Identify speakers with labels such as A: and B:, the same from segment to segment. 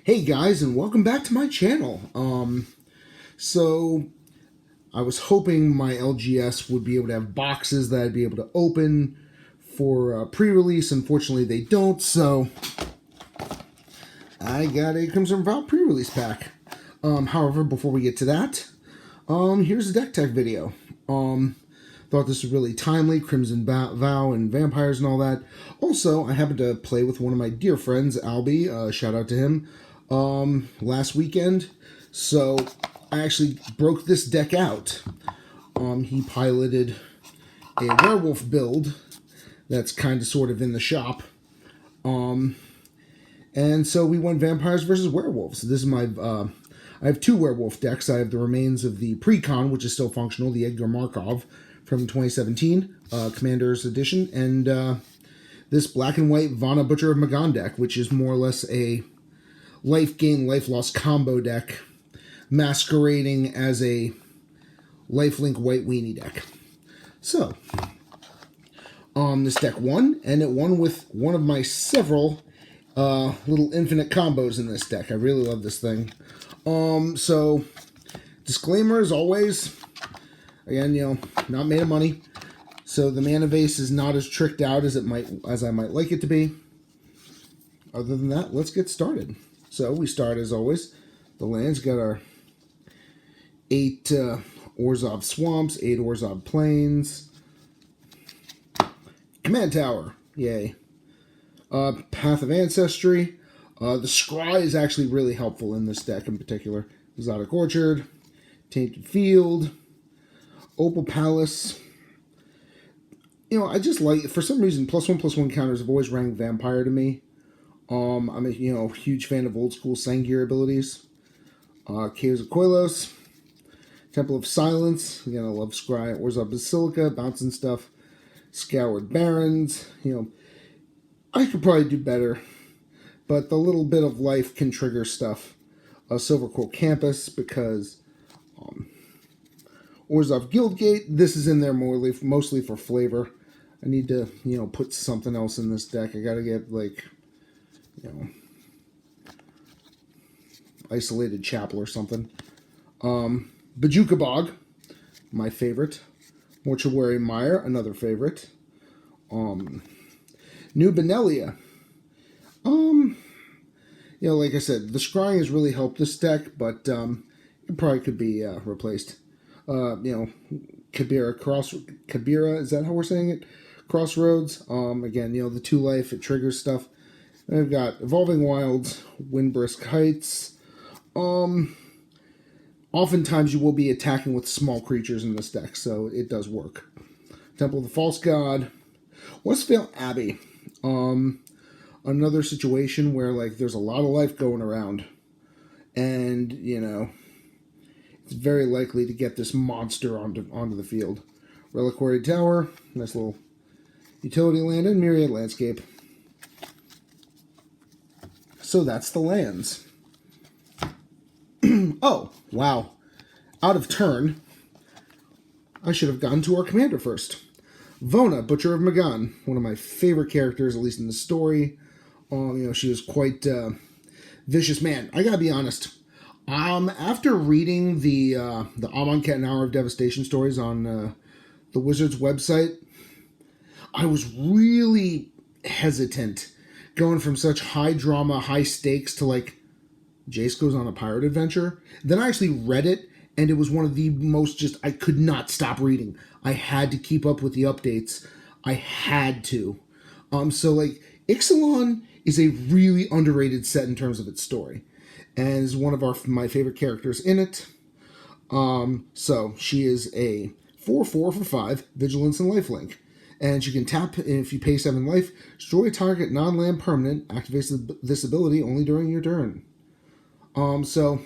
A: Hey guys, and welcome back to my channel. So I was hoping my LGS would be able to have boxes that I'd be able to open for pre-release. Unfortunately, they don't, so I got a Crimson Vow pre-release pack. However, before we get to that, here's a deck tech video. Thought this was really timely, Crimson Vow and Vampires and all that. Also, I happened to play with one of my dear friends, Albie, shout out to him, last weekend. So I actually broke this deck out. He piloted a werewolf build that's kind of sort of in the shop. And so we went Vampires versus Werewolves. This is my, I have two werewolf decks. I have the remains of the Precon, which is still functional, the Edgar Markov from 2017, Commander's Edition, and this Black and White Vona Butcher of Magan deck, which is more or less a life gain, life loss combo deck, masquerading as a lifelink white weenie deck. So, this deck won, and it won with one of my several little infinite combos in this deck. I really love this thing. So, disclaimer as always, again, not made of money, so the mana base is not as tricked out as I might like it to be. Other than that, let's get started. So we start as always. The lands got our 8 Orzhov Swamps, 8 Orzhov Plains, Command Tower, yay. Path of Ancestry. The Scry is actually really helpful in this deck in particular. Exotic Orchard, Tainted Field, Opal Palace. I just like, for some reason, +1/+1 counters have always rang Vampire to me. I'm a huge fan of old school Sangir abilities. Caves of Koilos, Temple of Silence. Again, I love Scry, Orzhov Basilica, bouncing stuff. Scoured Barrens. I could probably do better, but the little bit of life can trigger stuff. Silverquill Campus, because Orzhov Guildgate. This is in there mostly for flavor. I need to, put something else in this deck. I gotta get, Isolated Chapel or something. Bajuka Bog, my favorite. Mortuary Mire, another favorite. New Benelia. Like I said, the scrying has really helped this deck, but it probably could be replaced. Kabira, is that how we're saying it? Crossroads. Again, the 2 life, it triggers stuff. And I've got Evolving Wilds, Windbrisk Heights. Oftentimes you will be attacking with small creatures in this deck, so it does work. Temple of the False God. Westphal Abbey. Another situation where, there's a lot of life going around. And, it's very likely to get this monster onto the field. Reliquary Tower. Nice little utility land, and Myriad Landscape. So that's the lands. Oh, wow. Out of turn. I should have gone to our commander first. Vona, Butcher of Magan. One of my favorite characters, at least in the story. She was quite vicious. Man, I gotta be honest. After reading the Amonkhet and Hour of Devastation stories on the Wizards website, I was really hesitant going from such high drama, high stakes to Jace goes on a pirate adventure. Then I actually read it, and it was one of the most I could not stop reading. I had to keep up with the updates. I had to. So Ixalan is a really underrated set in terms of its story, and is one of my favorite characters in it. So she is a 4/4 for 5 Vigilance and Lifelink. And she can tap, if you pay 7 life, destroy a target non-land permanent, activates this ability only during your turn. So, a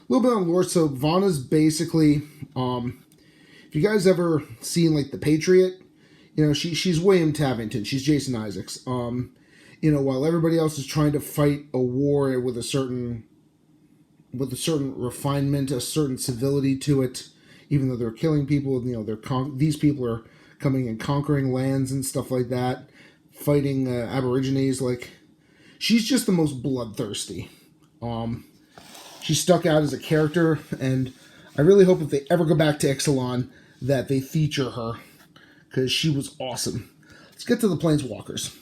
A: little bit on lore. So, Vona's basically, if you guys ever seen, The Patriot, she's William Tavington. She's Jason Isaacs. While everybody else is trying to fight a war with a certain refinement, a certain civility to it, even though they're killing people, these people are coming and conquering lands and stuff like that, fighting aborigines. She's just the most bloodthirsty. She stuck out as a character, and I really hope if they ever go back to Ixalan that they feature her, because she was awesome. Let's get to the Planeswalkers.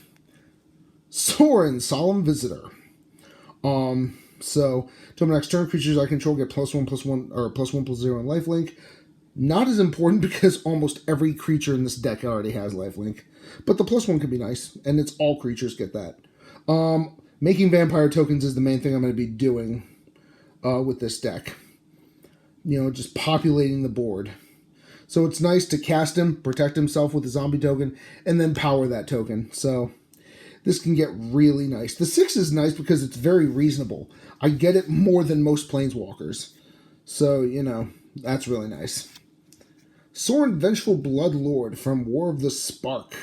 A: Sorin, Solemn Visitor. So, till my next turn, creatures I control get +1/+1, or +1/+0 in lifelink. Not as important because almost every creature in this deck already has lifelink. But the +1 can be nice, and it's all creatures get that. Making vampire tokens is the main thing I'm going to be doing with this deck. Just populating the board. So it's nice to cast him, protect himself with a zombie token, and then power that token. So this can get really nice. The 6 is nice because it's very reasonable. I get it more than most Planeswalkers. So, that's really nice. Sorin, Vengeful Bloodlord from War of the Spark.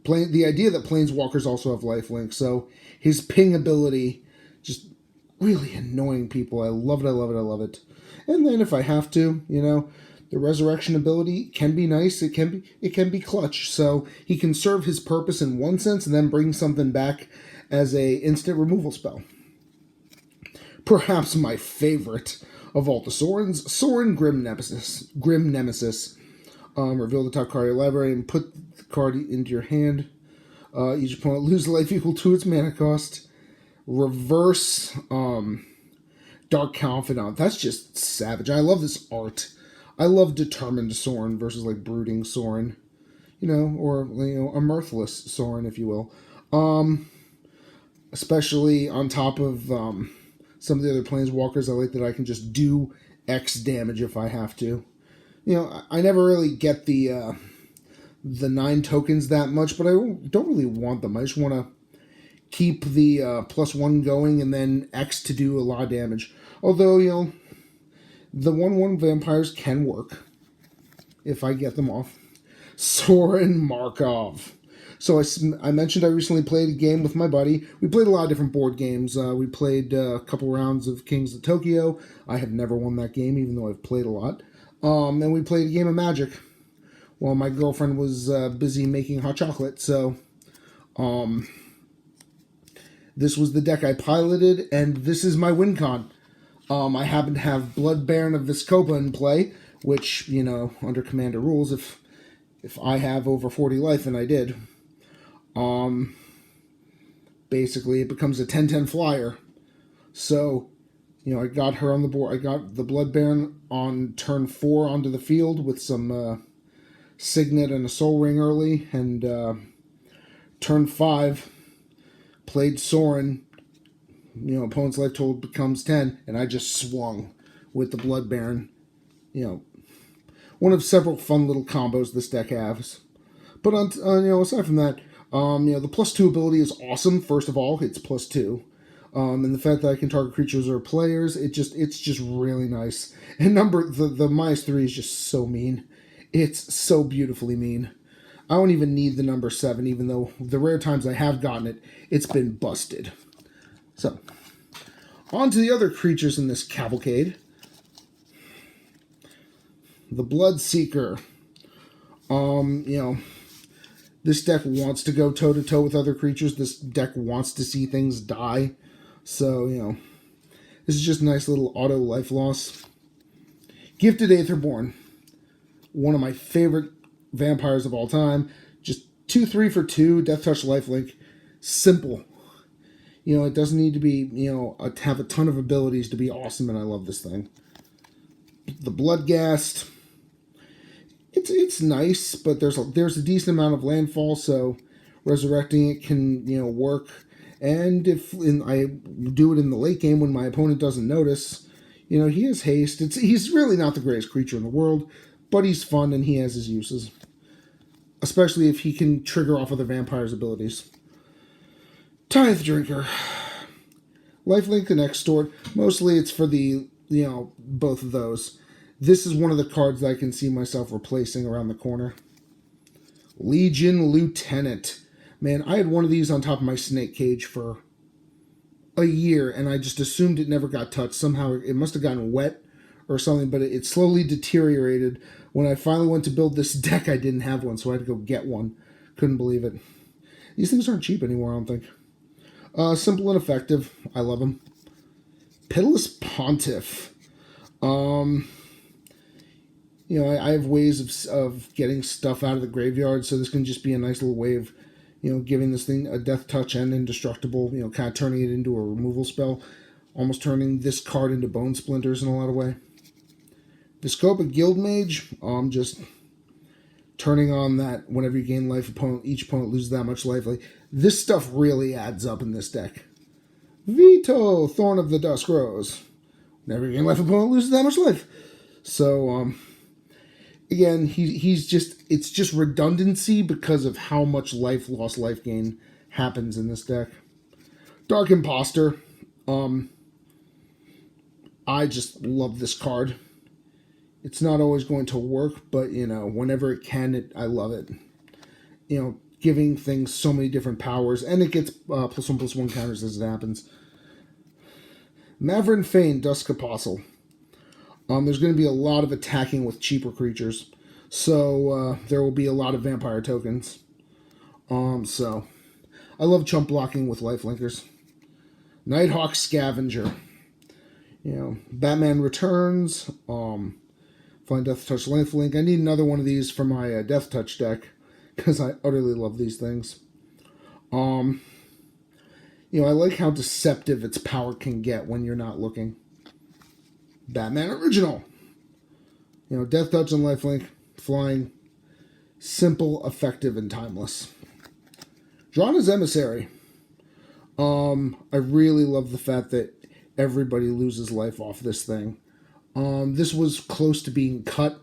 A: The idea that Planeswalkers also have lifelink, so his ping ability, just really annoying people. I love it, I love it, I love it. And then if I have to, the resurrection ability can be nice. It can be clutch. So he can serve his purpose in one sense and then bring something back as a instant removal spell. Perhaps my favorite of all the Sorins, Sorin, Grim Nemesis. Reveal the top card of your library and put the card into your hand. Each opponent loses life equal to its mana cost. Reverse Dark Confidant. That's just savage. I love this art. I love Determined Sorin versus Brooding Sorin. Or a Mirthless Sorin, if you will. Especially on top of some of the other Planeswalkers, I like that I can just do X damage if I have to. I never really get the 9 tokens that much, but I don't really want them. I just want to keep the +1 going and then X to do a lot of damage. Although, the 1/1 vampires can work if I get them off. Sorin Markov. So I mentioned I recently played a game with my buddy. We played a lot of different board games. We played a couple rounds of Kings of Tokyo. I have never won that game, even though I've played a lot. And we played a game of Magic while my girlfriend was busy making hot chocolate. So this was the deck I piloted, and this is my win con. I happen to have Blood Baron of Vizkopa in play, which, under Commander rules, if I have over 40 life, and I did, basically it becomes a 10/10 flyer. So, I got her on the board. I got the Blood Baron on turn 4 onto the field with some Signet and a Soul Ring early, and turn 5 played Sorin. Opponent's life total becomes 10, and I just swung with the Blood Baron. One of several fun little combos this deck has. But aside from that, the +2 ability is awesome. First of all, it's +2, and the fact that I can target creatures or players, it's just really nice. And the -3 is just so mean. It's so beautifully mean. I don't even need the number 7, even though the rare times I have gotten it, it's been busted. So, on to the other creatures in this cavalcade. The Bloodseeker. This deck wants to go toe-to-toe with other creatures. This deck wants to see things die. So, this is just a nice little auto life loss. Gifted Aetherborn. One of my favorite vampires of all time. Just 2/3 for 2, Death Touch lifelink. Simple. It doesn't need to be, have a ton of abilities to be awesome, and I love this thing. The Bloodghast. It's nice, but there's a decent amount of landfall, so resurrecting it can, work. And if I do it in the late game when my opponent doesn't notice, he has haste. He's really not the greatest creature in the world, but he's fun and he has his uses. Especially if he can trigger off other vampires' abilities. Tithe Drinker. Lifelink and Extort. Mostly it's for the, both of those. This is one of the cards that I can see myself replacing around the corner. Legion Lieutenant. Man, I had one of these on top of my snake cage for a year, and I just assumed it never got touched. Somehow it must have gotten wet or something, but it slowly deteriorated. When I finally went to build this deck, I didn't have one, so I had to go get one. Couldn't believe it. These things aren't cheap anymore, I don't think. Simple and effective. I love them. Pitiless Pontiff. I have ways of getting stuff out of the graveyard, so this can just be a nice little way of, giving this thing a death touch and indestructible, kind of turning it into a removal spell, almost turning this card into bone splinters in a lot of way. Viscopa Guildmage, just turning on that whenever you gain life, each opponent loses that much life. Like, this stuff really adds up in this deck. Vito, Thorn of the Dusk Rose. Whenever you gain life, opponent loses that much life. So, again, it's just redundancy because of how much life gain happens in this deck. Dark Imposter. I just love this card. It's not always going to work, but, whenever it can, I love it. Giving things so many different powers, and it gets +1/+1 counters as it happens. Maverin Fane, Dusk Apostle. There's going to be a lot of attacking with cheaper creatures, so there will be a lot of vampire tokens. So I love chump blocking with lifelinkers. Nighthawk Scavenger. Batman Returns. Find Death Touch lifelink. I need another one of these for my Death Touch deck because I utterly love these things. I like how deceptive its power can get when you're not looking. Batman Original. Death Touch and lifelink, flying, simple, effective, and timeless. Drana's Emissary. I really love the fact that everybody loses life off this thing. This was close to being cut,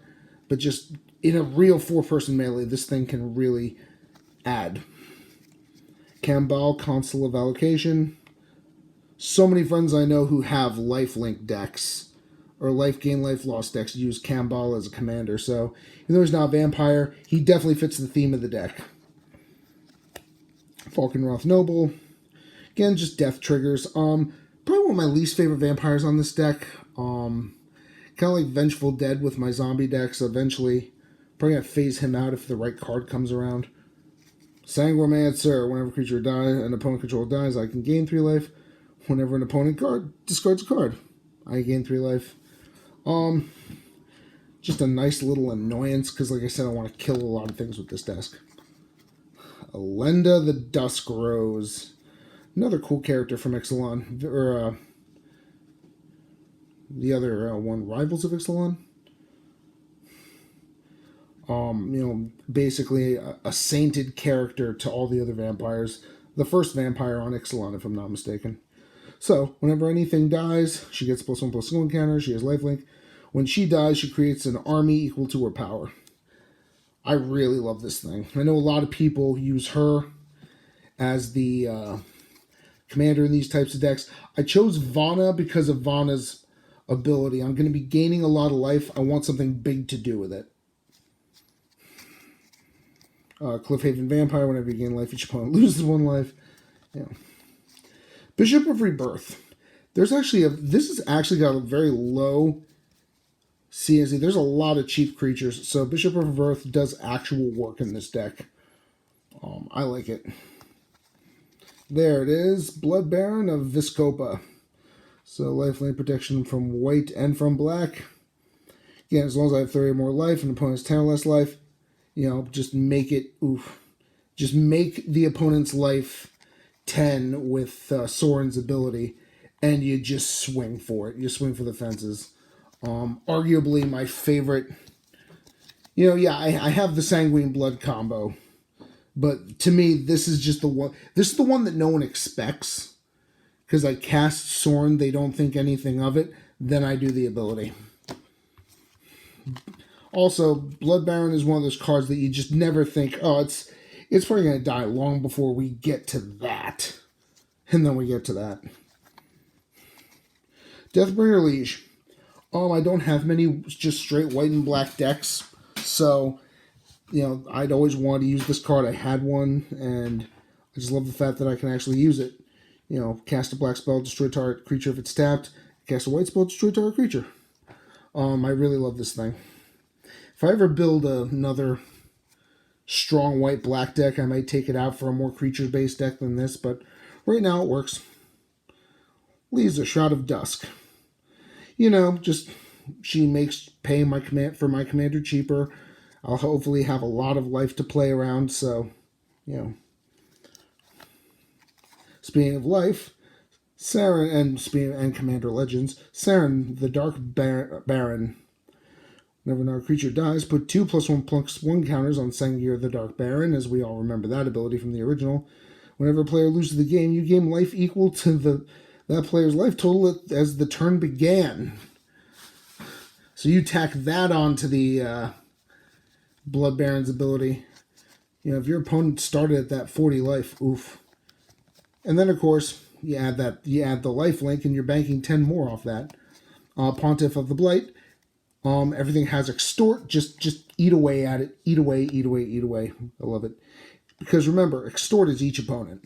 A: but just in a real 4-person melee, this thing can really add. Kambal, Consul of Allocation. So many friends I know who have lifelink decks or life gain, life loss decks use Kambal as a commander. So even though he's not a vampire, he definitely fits the theme of the deck. Falconroth Noble. Again, just death triggers. Probably one of my least favorite vampires on this deck. Kind of like Vengeful Dead with my zombie decks. Eventually, probably going to phase him out if the right card comes around. Sanguimancer. Whenever an opponent control dies, I can gain 3 life. Whenever an opponent discards a card, I gain 3 life. Just a nice little annoyance, because like I said, I want to kill a lot of things with this desk. Elenda the Dusk Rose. Another cool character from Ixalan. Or, the other one, Rivals of Ixalan. Basically a sainted character to all the other vampires. The first vampire on Ixalan, if I'm not mistaken. So, whenever anything dies, she gets +1/+1 counter, she has lifelink. When she dies, she creates an army equal to her power. I really love this thing. I know a lot of people use her as the commander in these types of decks. I chose Vona because of Vona's ability. I'm going to be gaining a lot of life. I want something big to do with it. Cliffhaven Vampire, whenever you gain life, each opponent loses 1 life. Bishop of Rebirth. This has actually got a very low CNC. There's a lot of cheap creatures, so Bishop of Rebirth does actual work in this deck. I like it. There it is, Blood Baron of Viscopa. So lifelink protection from white and from black. Again, as long as I have 30 or more life and the opponent's 10 or less life, just make it, just make the opponent's life 10 with Soren's ability, and you just swing for it. You swing for the fences. Arguably my favorite, I have the Sanguine Blood combo, but to me, this is just the one. This is the one that no one expects, because I cast Soren, they don't think anything of it, then I do the ability. Also, Blood Baron is one of those cards that you just never think, it's probably going to die long before we get to that. And then we get to that. Deathbringer Liege. I don't have many just straight white and black decks. So, I'd always wanted to use this card. I had one, and I just love the fact that I can actually use it. Cast a black spell, destroy target creature if it's tapped. Cast a white spell, destroy target creature. I really love this thing. If I ever build another strong white-black deck, I might take it out for a more creature-based deck than this, but right now it works. Leaves a Shroud of Dusk. Just she makes paying my commander cheaper. I'll hopefully have a lot of life to play around, so, Speaking of life, Saren and Commander Legends, Saren, the Dark Baron. Whenever another creature dies, put 2+1/+1 counters on Sengir the Dark Baron, as we all remember that ability from the original. Whenever a player loses the game, you gain life equal to that player's life total as the turn began. So you tack that on to the Blood Baron's ability. If your opponent started at that 40 life, oof. And then, of course, you add the life link, and you're banking 10 more off that. Pontiff of the Blight. Everything has extort. Just eat away at it. Eat away, eat away, eat away. I love it. Because remember, extort is each opponent.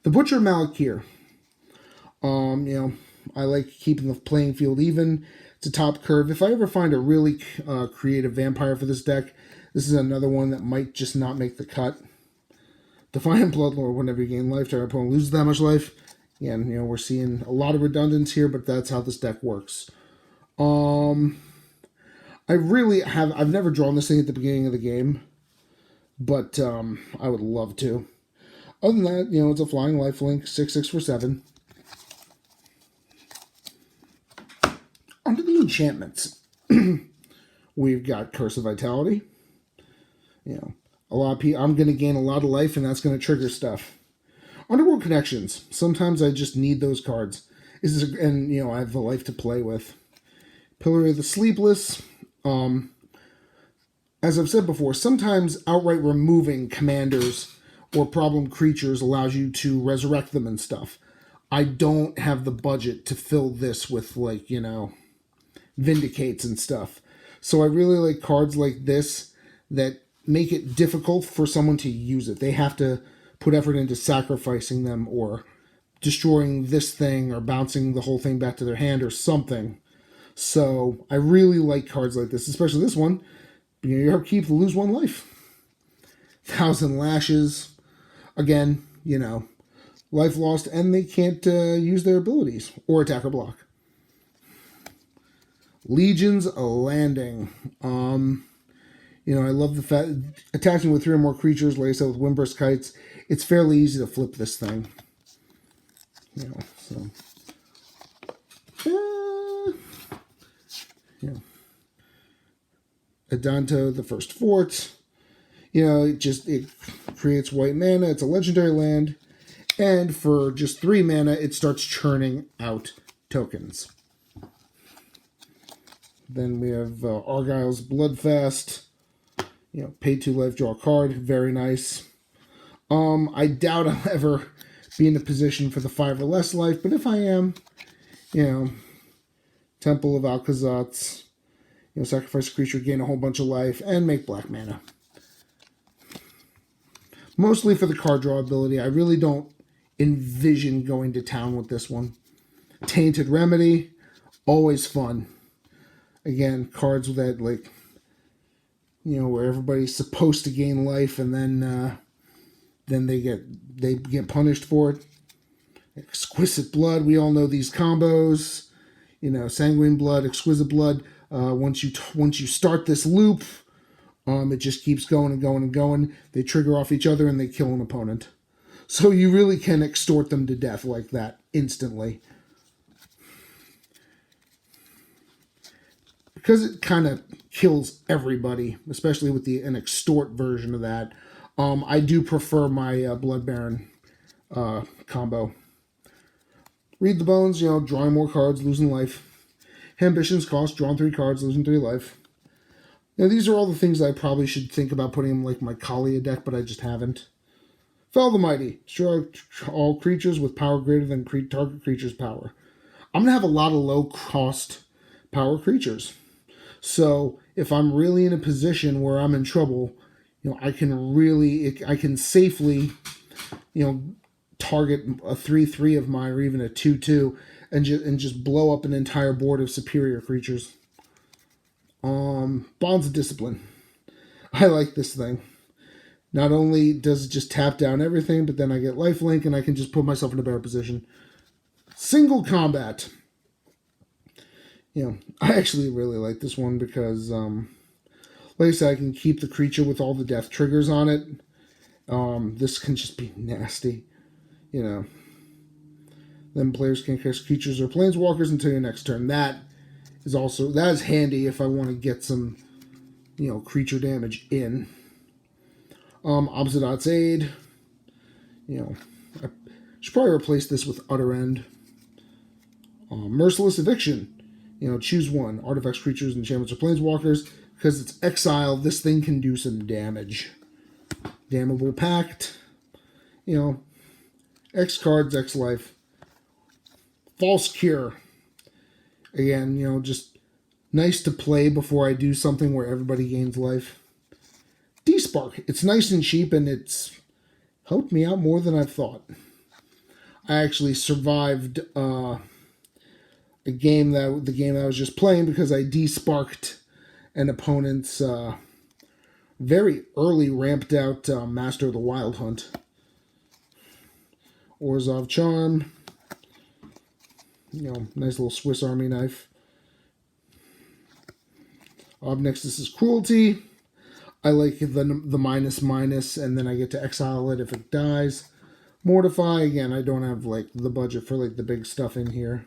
A: The Butcher Malakir. I like keeping the playing field even. It's a top curve. If I ever find a really creative vampire for this deck, this is another one that might just not make the cut. Defiant Bloodlord. Whenever you gain life, our opponent loses that much life. Again, we're seeing a lot of redundance here, but that's how this deck works. I've never drawn this thing at the beginning of the game, but I would love to. Other than that, it's a flying lifelink, 6/6 for 7. Under the enchantments, we've got Curse of Vitality. A lot of people, I'm going to gain a lot of life, and that's going to trigger stuff. Underworld Connections. Sometimes I just need those cards. And I have the life to play with. Pillar of the Sleepless. As I've said before, sometimes outright removing commanders or problem creatures allows you to resurrect them and stuff. I don't have the budget to fill this with, Vindicates and stuff. So I really like cards like this that make it difficult for someone to use it. They have to put effort into sacrificing them or destroying this thing or bouncing the whole thing back to their hand or something. So I really like cards like this, especially this one. Your upkeep, lose 1 life. 1,000 Lashes. Again, life lost, and they can't use their abilities or attack or block. Legion's Landing. I love the fact attaching with 3 or more creatures, like I said, with Windburst Kites. It's fairly easy to flip this thing. Adanto, the First Fort. It creates white mana. It's a legendary land. And for just 3 mana, it starts churning out tokens. Then we have Argyle's Bloodfast. Pay 2 life, draw a card. Very nice. I doubt I'll ever be in a position for the 5 or less life, but if I am, Temple of Alcazatz. Sacrifice a creature, gain a whole bunch of life, and make black mana. Mostly for the card draw ability. I really don't envision going to town with this one. Tainted Remedy, always fun. Again, cards that, where everybody's supposed to gain life, and then they get punished for it. Exquisite Blood, we all know these combos. Sanguine Blood, Exquisite Blood. Once you start this loop, it just keeps going and going and going. They trigger off each other and they kill an opponent. So you really can extort them to death like that instantly. Because it kind of kills everybody, especially with an extort version of that. I do prefer my Blood Baron combo. Read the Bones, drawing more cards, losing life. Ambition's Cost, drawing 3 cards, losing 3 life. These are all the things I probably should think about putting in my Kalia deck, but I just haven't. Fell the Mighty. Destroy all creatures with power greater than target creature's power. I'm going to have a lot of low-cost power creatures. So if I'm really in a position where I'm in trouble, I can safely, target a 3/3 of mine or even a 2/2 and just blow up an entire board of superior creatures. Bonds of Discipline. I like this thing. Not only does it just tap down everything, but then I get lifelink and I can just put myself in a better position. Single combat. You know, I actually really like this one because, like I said, I can keep the creature with all the death triggers on it. This can just be nasty, you know. Then players can cast creatures or planeswalkers until your next turn. That is handy if I want to get some, you know, creature damage in. Opposite Odds Aid. You know, I should probably replace this with Utter End. Merciless Eviction. You know, choose one. Artifacts, creatures, enchantments, or planeswalkers. Because it's exile, this thing can do some damage. Damnable Pact. You know, X cards, X life. False Cure. Again, you know, just nice to play before I do something where everybody gains life. Despark. It's nice and cheap, and it's helped me out more than I've thought. I actually survived the game that I was just playing because I desparked an opponent's very early ramped out Master of the Wild Hunt. Orzhov Charm. You know, nice little Swiss Army knife. Up next, this is Cruelty. I like the --, and then I get to exile it if it dies. Mortify, again, I don't have like the budget for like the big stuff in here.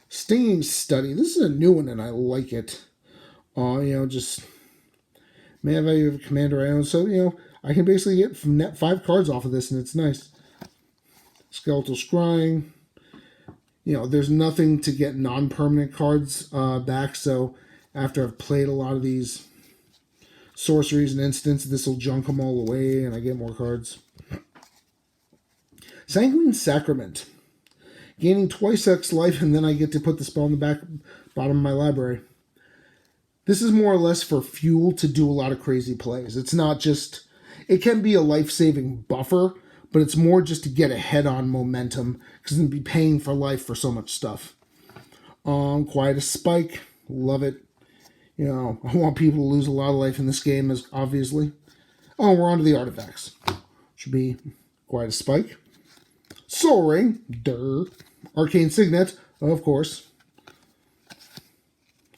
A: Stinging Study. This is a new one and I like it. You know, just mana value of a commander I own. So, you know, I can basically get from net 5 cards off of this and it's nice. Skeletal Scrying. You know, there's nothing to get non-permanent cards back, so after I've played a lot of these sorceries and instants, this will junk them all away and I get more cards. Sanguine Sacrament. Gaining twice X life, and then I get to put the spell in the bottom of my library. This is more or less for fuel to do a lot of crazy plays. It's not just... It can be a life-saving buffer, but it's more just to get ahead on momentum, because I'm going to be paying for life for so much stuff. Quiet as Spike. Love it. You know, I want people to lose a lot of life in this game, as obviously. Oh, we're on to the artifacts. Should be Quiet as Spike. Soul Ring. Durr. Arcane Signet, of course.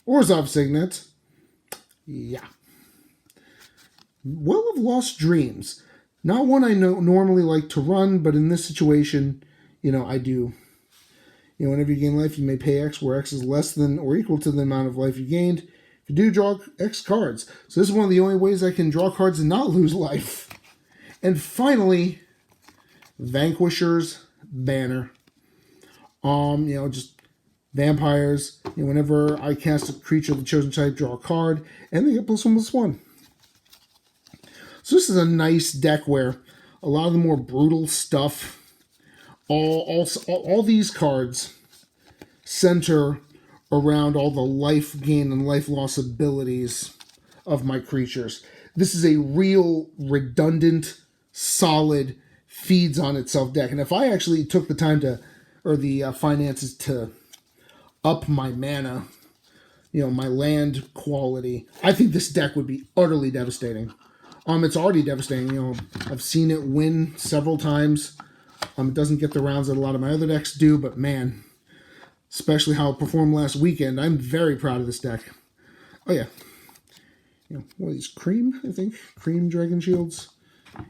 A: Orzhov Signet. Yeah. Well of Lost Dreams. Not one I normally like to run, but in this situation, you know, I do. You know, whenever you gain life, you may pay X, where X is less than or equal to the amount of life you gained. If you do, draw X cards. So this is one of the only ways I can draw cards and not lose life. And finally, Vanquisher's Banner. You know, just vampires. You know, whenever I cast a creature of the chosen type, draw a card, and they get +1/+1. So this is a nice deck where a lot of the more brutal stuff, all these cards center around all the life gain and life loss abilities of my creatures. This is a real redundant, solid, feeds on itself deck. And if I actually took the time to, or the finances to up my mana, you know, my land quality, I think this deck would be utterly devastating. It's already devastating. You know, I've seen it win several times. It doesn't get the rounds that a lot of my other decks do, but man, especially how it performed last weekend, I'm very proud of this deck. Oh yeah, you know, what are these? Cream, I think, Cream Dragon Shields,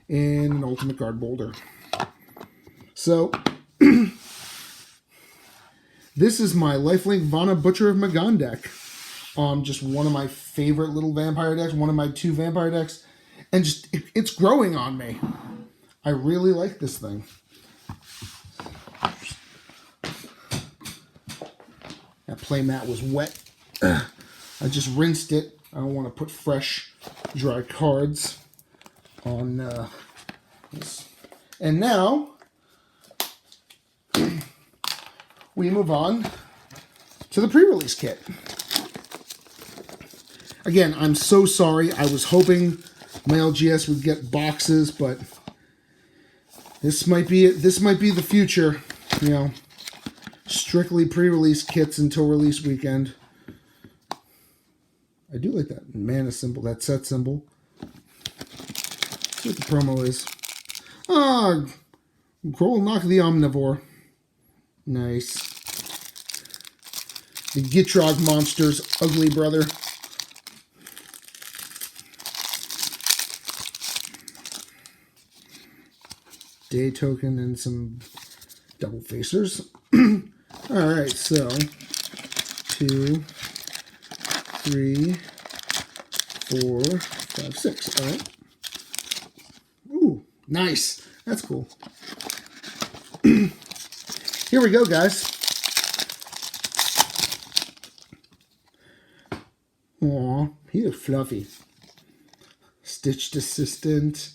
A: and an Ultimate Guard Boulder. So this is my Lifelink Vona Butcher of Magan deck. Just one of my favorite little vampire decks, one of my 2 vampire decks. And just, it's growing on me. I really like this thing. That playmat was wet. I just rinsed it. I don't want to put fresh, dry cards on this. And now, we move on to the pre-release kit. Again, I'm so sorry. I was hoping my LGS would get boxes, but this might be it. This might be the future, you know. Strictly pre-release kits until release weekend. I do like that mana symbol, that set symbol. Let's see what the promo is. Kroll Knock the Omnivore. Nice. The Gitrog monster's ugly brother. Day token and some double facers. Alright, so 2, 3, 4, 5, 6. Alright. Ooh, nice. That's cool. Here we go, guys. Aw, he looks fluffy. Stitched Assistant.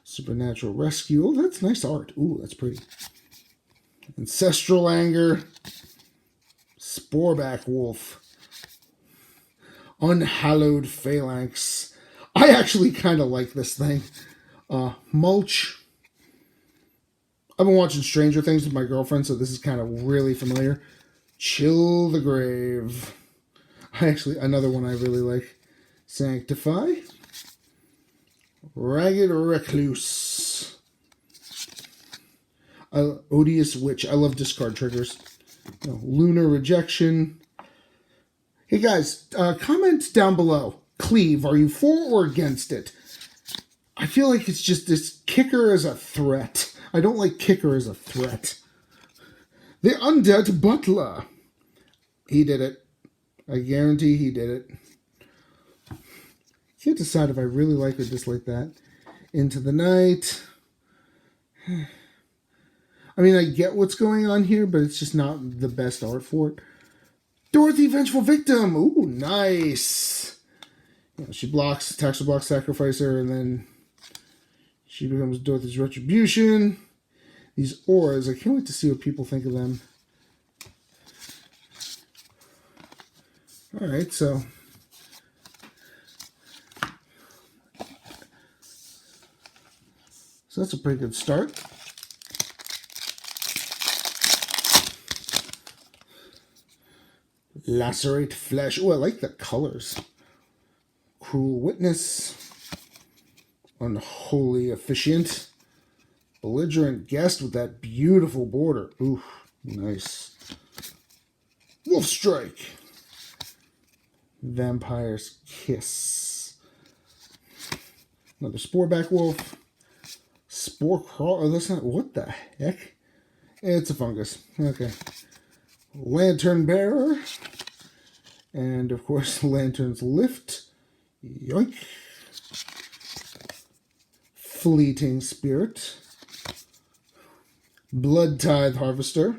A: Supernatural Rescue. Oh, that's nice art. Ooh, that's pretty. Ancestral Anger. Sporeback Wolf. Unhallowed Phalanx. I actually kind of like this thing. Mulch. I've been watching Stranger Things with my girlfriend, so this is kind of really familiar. Chill the Grave. Another one I really like. Sanctify. Ragged Recluse. Odious Witch. I love discard triggers. Lunar Rejection. Hey guys, comment down below. Cleave, are you for or against it? I feel like it's just this kicker as a threat. I don't like kicker as a threat. The Undead Butler. He did it. I guarantee he did it. Can't decide if I really like or dislike that. Into the Night. I mean, I get what's going on here, but it's just not the best art for it. Dorothy, Vengeful Victim. Ooh, nice. She blocks, attacks her block, sacrificer, and then she becomes Dorothy's Retribution. These auras, I can't wait to see what people think of them. Alright, so that's a pretty good start. Lacerate Flesh. Oh, I like the colors. Cruel Witness. Unholy Officiant. Belligerent Guest with that beautiful border. Ooh, nice. Wolf Strike. Vampire's Kiss. Another Sporeback Wolf. Spore Crawl. Oh, that's not. What the heck? It's a fungus. Okay. Lantern Bearer. And, of course, Lantern's Lift. Yoink. Fleeting Spirit. Blood Tithe Harvester.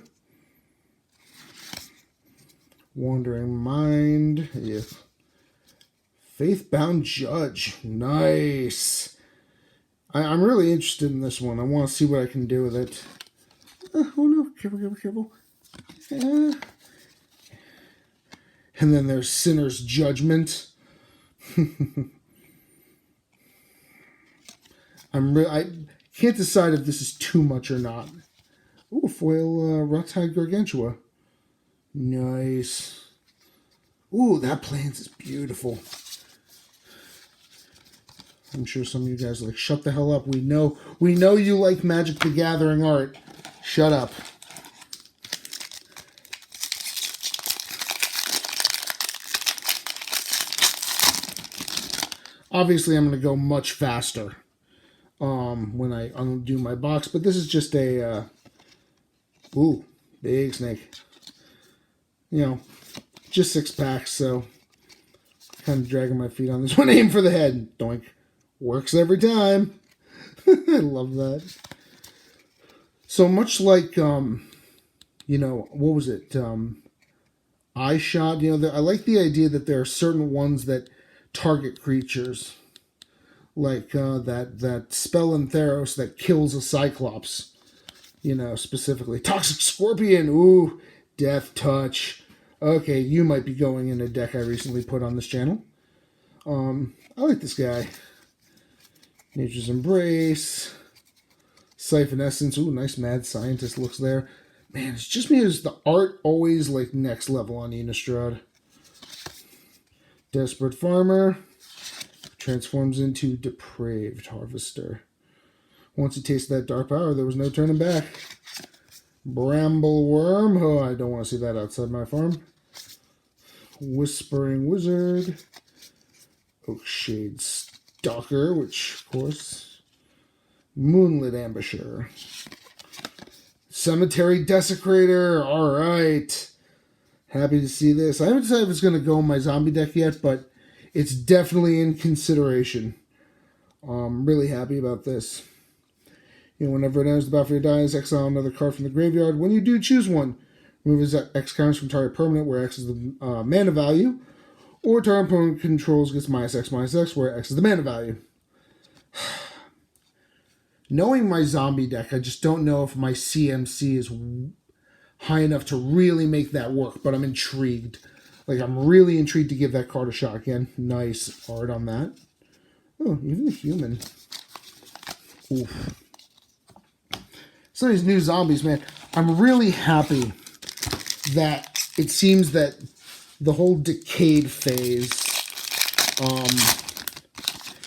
A: Wandering Mind. Yeah. Faith-Bound Judge. Nice. I'm really interested in this one. I want to see what I can do with it. Oh no, careful, careful, careful. And then there's Sinner's Judgment. I can't decide if this is too much or not. Ooh, foil Rothide Gargantua. Nice. Ooh, that Plains is beautiful. I'm sure some of you guys are like, shut the hell up. We know you like Magic the Gathering art. Shut up. Obviously, I'm going to go much faster when I undo my box, but this is just a, ooh, big snake. You know, just 6 packs, so kind of dragging my feet on this one. Aim for the head. Doink. Works every time. I love that. So much like, you know, what was it? Eye Shot. You know, I like the idea that there are certain ones that target creatures. Like that spell in Theros that kills a Cyclops. You know, specifically. Toxic Scorpion. Ooh, Death Touch. Okay, you might be going in a deck I recently put on this channel. I like this guy. Nature's Embrace. Siphon Essence. Ooh, nice Mad Scientist looks there. Man, it's just me as the art always like next level on Innistrad. Desperate Farmer. Transforms into Depraved Harvester. Once you taste that dark power, there was no turning back. Brambleworm. Oh, I don't want to see that outside my farm. Whispering Wizard. Oakshade Stalker, which, of course. Moonlit Ambusher. Cemetery Desecrator. All right. Happy to see this. I haven't decided if it's going to go in my zombie deck yet, but it's definitely in consideration. I'm really happy about this. You know, whenever it enters the battlefield dies, exile another card from the graveyard. When you do, choose one. Remove X counters from target permanent, where X is the mana value. Or target opponent controls gets -X, where X is the mana value. Knowing my zombie deck, I just don't know if my CMC is high enough to really make that work, but I'm intrigued. Like, I'm really intrigued to give that card a shot again. Nice art on that. Oh, even a human. Oof. Some of these new zombies, man. I'm really happy that it seems that the whole Decayed phase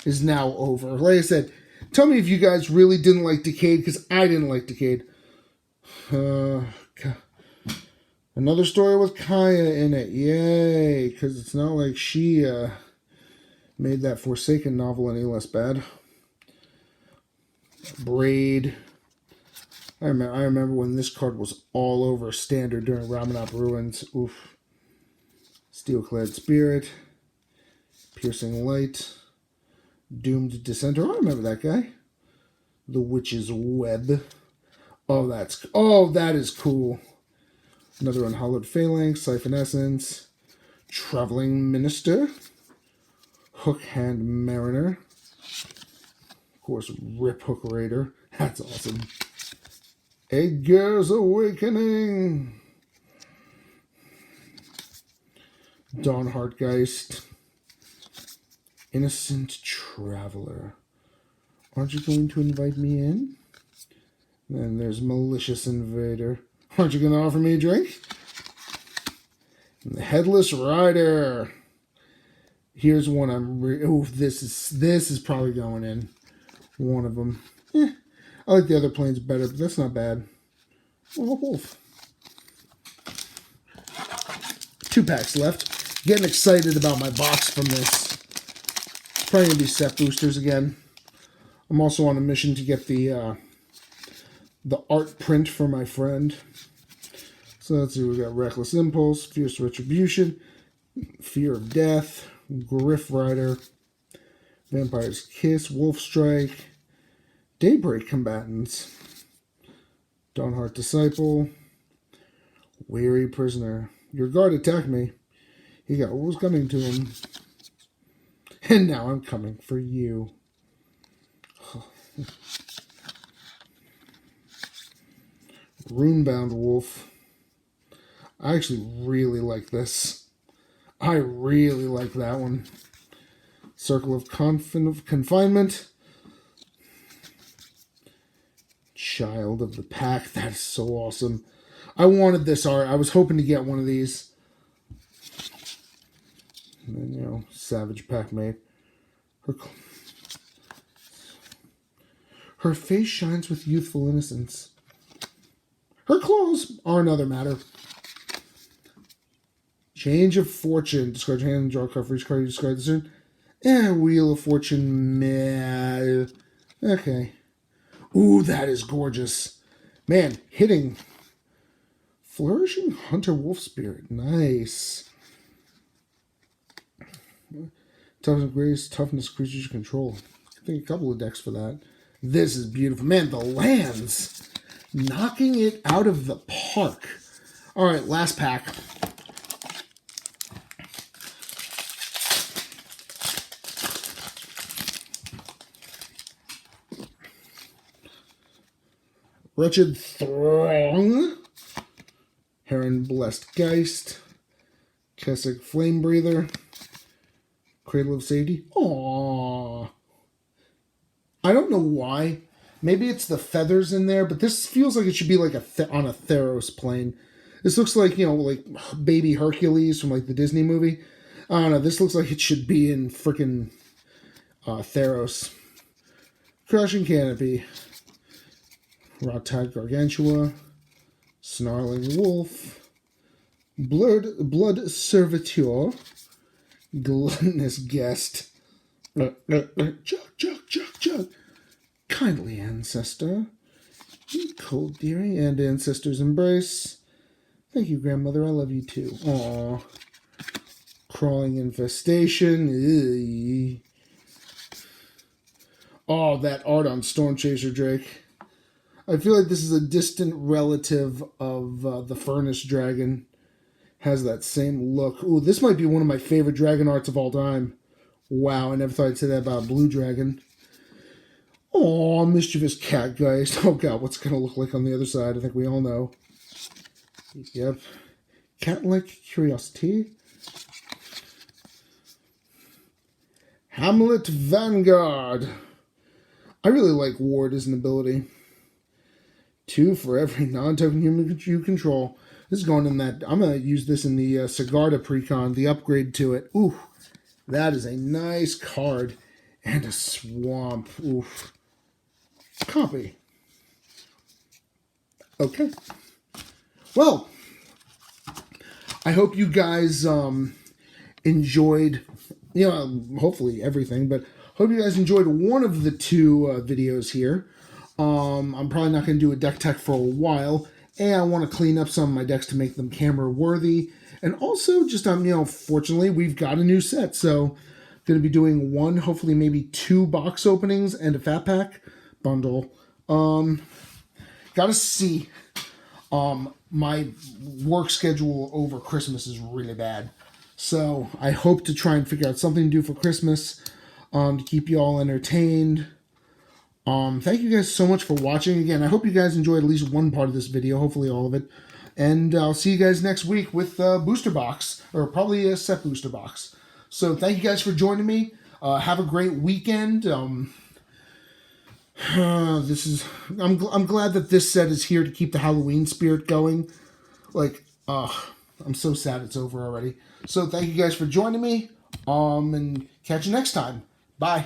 A: is now over. Like I said, tell me if you guys really didn't like Decayed, because I didn't like Decayed. Another story with Kaya in it. Yay, because it's not like she made that Forsaken novel any less bad. Braid. I remember when this card was all over Standard during Ramanop Ruins. Oof. Steel-clad Spirit. Piercing Light. Doomed Dissenter. I remember that guy. The Witch's Web. Oh, that is cool. Another Unhallowed Phalanx. Siphon Essence. Traveling Minister. Hook Hand Mariner. Of course, Rip Hook Raider. That's awesome. Edgar's Awakening. Dawn Heartgeist. Innocent Traveler. Aren't you going to invite me in? Then there's Malicious Invader. Aren't you going to offer me a drink? And the Headless Rider. Here's one this is probably going in. One of them. I like the other planes better, but that's not bad. Oh, wolf. 2 packs left. Getting excited about my box from this. Probably going to be set boosters again. I'm also on a mission to get the art print for my friend. So let's see, we got Reckless Impulse, Fierce Retribution, Fear of Death, Griff Rider, Vampire's Kiss, Wolf Strike, Daybreak Combatants, Dawnheart Disciple, Weary Prisoner. Your guard attacked me. He got what was coming to him. And now I'm coming for you. Runebound Wolf. I actually really like this. I really like that one. Circle of Confinement. Child of the Pack. That is so awesome. I wanted this art. I was hoping to get one of these. And then, Savage Packmate. Her face shines with youthful innocence. Her claws are another matter. Change of Fortune. Discard your hand and draw a card for each card you discard this turn. Wheel of Fortune. Meh. Okay. Ooh, that is gorgeous. Man, hitting. Flourishing Hunter Wolf Spirit. Nice. Toughness, Grace, Toughness, Creatures you control. I think a couple of decks for that. This is beautiful. Man, the lands. Knocking it out of the park. All right, last pack. Wretched Throng. Heron Blessed Geist. Kessig Flame Breather. Cradle of Safety. Aww. I don't know why. Maybe it's the feathers in there, but this feels like it should be like on a Theros plane. This looks like, like baby Hercules from like the Disney movie. I don't know. This looks like it should be in freaking Theros. Crushing Canopy. Raw Tide Gargantua. Snarling Wolf, Blood Servitor, Gluttonous Guest, Chug, Kindly Ancestor, Cold Theory, and Ancestor's Embrace. Thank you, Grandmother. I love you too. Aww. Crawling Infestation. Ew. Oh, that art on Storm Chaser Drake. I feel like this is a distant relative of the Furnace Dragon. Has that same look. Ooh, this might be one of my favorite dragon arts of all time. Wow, I never thought I'd say that about a blue dragon. Oh, Mischievous Catgeist. Oh god, what's it going to look like on the other side? I think we all know. Yep. Cat-like Curiosity. Hamlet Vanguard. I really like Ward as an ability. 2 for every non-token human you control. This is going in that... I'm going to use this in the Sigarda Precon, the upgrade to it. Ooh, that is a nice card. And a Swamp. Oof. Copy. Okay. Well, I hope you guys enjoyed, hopefully everything, but hope you guys enjoyed one of the 2 videos here. I'm probably not going to do a deck tech for a while, and I want to clean up some of my decks to make them camera worthy. And also, just, fortunately, we've got a new set, so going to be doing 1, hopefully maybe 2 box openings and a Fat Pack bundle. Gotta see. My work schedule over Christmas is really bad. So I hope to try and figure out something to do for Christmas to keep you all entertained. Thank you guys so much for watching. Again, I hope you guys enjoyed at least one part of this video, hopefully all of it. And I'll see you guys next week with a booster box, or probably a set booster box. So thank you guys for joining me. Have a great weekend. I'm glad that this set is here to keep the Halloween spirit going. I'm so sad it's over already. So thank you guys for joining me. And catch you next time. Bye.